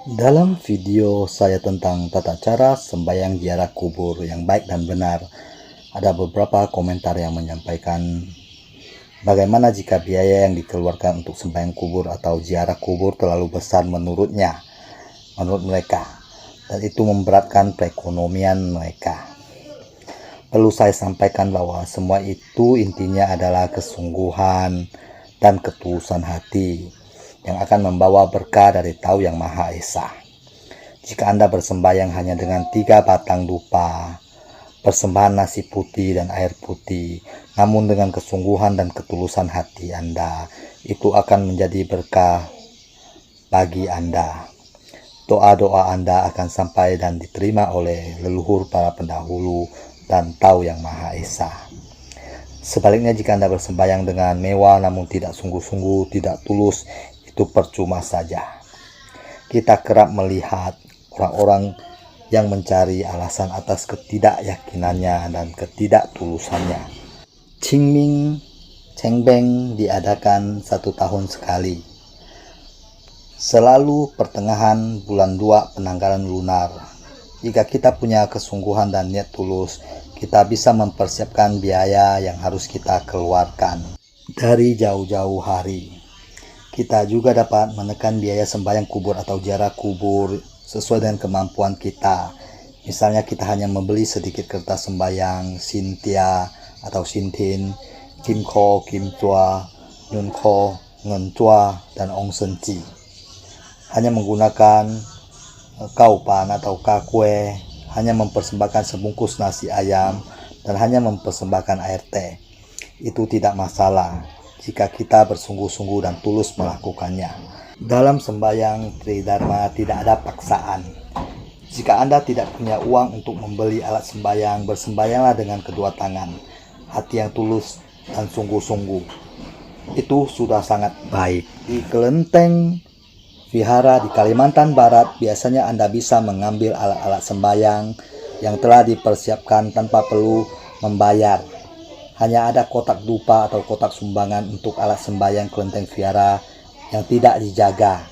Dalam video saya tentang tata cara sembahyang ziarah kubur yang baik dan benar, ada beberapa komentar yang menyampaikan bagaimana jika biaya yang dikeluarkan untuk sembahyang kubur atau ziarah kubur terlalu besar menurut mereka, dan itu memberatkan perekonomian mereka. Perlu saya sampaikan bahwa semua itu intinya adalah kesungguhan dan ketulusan hati yang akan membawa berkah dari Tahu Yang Maha Esa. Jika Anda bersembahyang hanya dengan 3 batang dupa, persembahan nasi putih dan air putih, namun dengan kesungguhan dan ketulusan hati Anda, itu akan menjadi berkah bagi Anda. Doa-doa Anda akan sampai dan diterima oleh leluhur para pendahulu dan Tahu Yang Maha Esa. Sebaliknya, jika Anda bersembahyang dengan mewah namun tidak sungguh-sungguh, tidak tulus, itu percuma saja. Kita kerap melihat orang-orang yang mencari alasan atas ketidakyakinannya dan ketidaktulusannya. Qingming Cengbeng diadakan 1 tahun sekali, selalu pertengahan bulan 2 penanggalan lunar. Jika kita punya kesungguhan dan niat tulus, kita bisa mempersiapkan biaya yang harus kita keluarkan dari jauh-jauh hari. Kita juga dapat menekan biaya sembahyang kubur atau ziarah kubur sesuai dengan kemampuan kita. Misalnya kita hanya membeli sedikit kertas sembahyang, Sintia atau Sintin, Kimko, Kimtua, Nyunko, Ngencua, dan Ongsenci. Hanya menggunakan kaupan atau kakue, hanya mempersembahkan sebungkus nasi ayam, dan hanya mempersembahkan air teh. Itu tidak masalah jika kita bersungguh-sungguh dan tulus melakukannya. Dalam sembahyang Tridharma tidak ada paksaan. Jika Anda tidak punya uang untuk membeli alat sembahyang, bersembahyanglah dengan kedua tangan, hati yang tulus dan sungguh-sungguh. Itu sudah sangat baik. Di kelenteng vihara di Kalimantan Barat, biasanya Anda bisa mengambil alat-alat sembahyang yang telah dipersiapkan tanpa perlu membayar. Hanya ada kotak dupa atau kotak sumbangan untuk alat sembahyang kelenteng vihara yang tidak dijaga.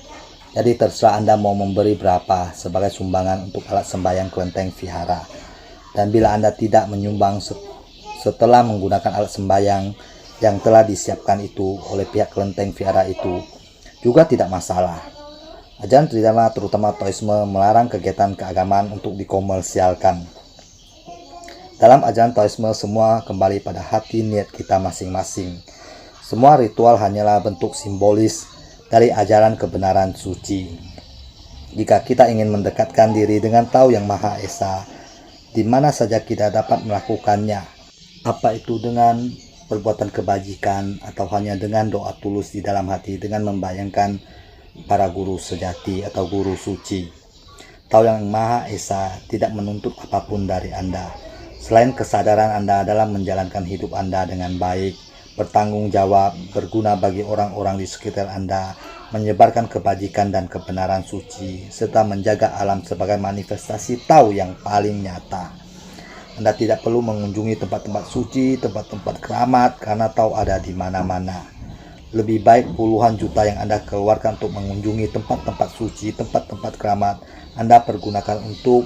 Jadi terserah Anda mau memberi berapa sebagai sumbangan untuk alat sembahyang kelenteng vihara. Dan bila Anda tidak menyumbang setelah menggunakan alat sembahyang yang telah disiapkan itu oleh pihak kelenteng vihara itu, juga tidak masalah. Ajaran Tridharma, terutama Taoisme, melarang kegiatan keagamaan untuk dikomersialkan. Dalam ajaran Taoisme, semua kembali pada hati niat kita masing-masing. Semua ritual hanyalah bentuk simbolis dari ajaran kebenaran suci. Jika kita ingin mendekatkan diri dengan Tahu Yang Maha Esa, di mana saja kita dapat melakukannya, apa itu dengan perbuatan kebajikan atau hanya dengan doa tulus di dalam hati dengan membayangkan para guru sejati atau guru suci. Tahu Yang Maha Esa tidak menuntut apapun dari Anda, selain kesadaran Anda dalam menjalankan hidup Anda dengan baik, bertanggung jawab, berguna bagi orang-orang di sekitar Anda, menyebarkan kebajikan dan kebenaran suci, serta menjaga alam sebagai manifestasi Tahu yang paling nyata. Anda tidak perlu mengunjungi tempat-tempat suci, tempat-tempat keramat, karena Tahu ada di mana-mana. Lebih baik puluhan juta yang Anda keluarkan untuk mengunjungi tempat-tempat suci, tempat-tempat keramat, Anda pergunakan untuk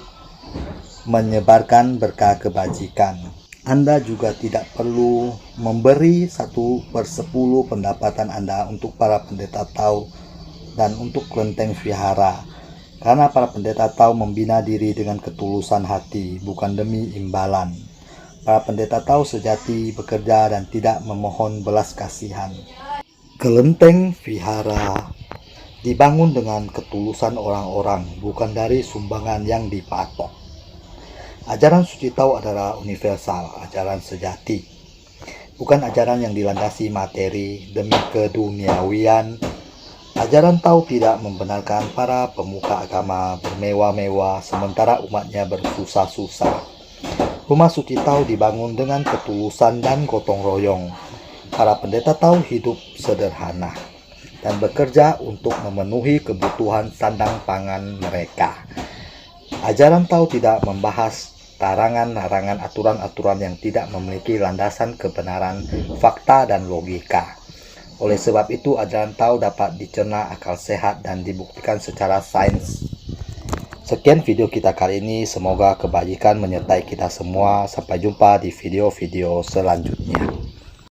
menyebarkan berkah kebajikan. Anda juga tidak perlu memberi 1/10 pendapatan Anda untuk para pendeta Tahu dan untuk kelenteng vihara, karena para pendeta Tahu membina diri dengan ketulusan hati, bukan demi imbalan. Para pendeta Tahu sejati bekerja dan tidak memohon belas kasihan. Kelenteng vihara dibangun dengan ketulusan orang-orang, bukan dari sumbangan yang dipatok. Ajaran suci Tahu adalah universal, ajaran sejati, bukan ajaran yang dilandasi materi demi keduniawian. Ajaran Tahu tidak membenarkan para pemuka agama bermewah-mewah sementara umatnya bersusah-susah. Rumah suci Tahu dibangun dengan ketulusan dan gotong royong. Para pendeta Tahu hidup sederhana dan bekerja untuk memenuhi kebutuhan sandang pangan mereka. Ajaran Tahu tidak membahas larangan-larangan, aturan-aturan yang tidak memiliki landasan kebenaran, fakta, dan logika. Oleh sebab itu, ajaran Tahu dapat dicerna akal sehat dan dibuktikan secara sains. Sekian video kita kali ini, semoga kebajikan menyertai kita semua. Sampai jumpa di video-video selanjutnya.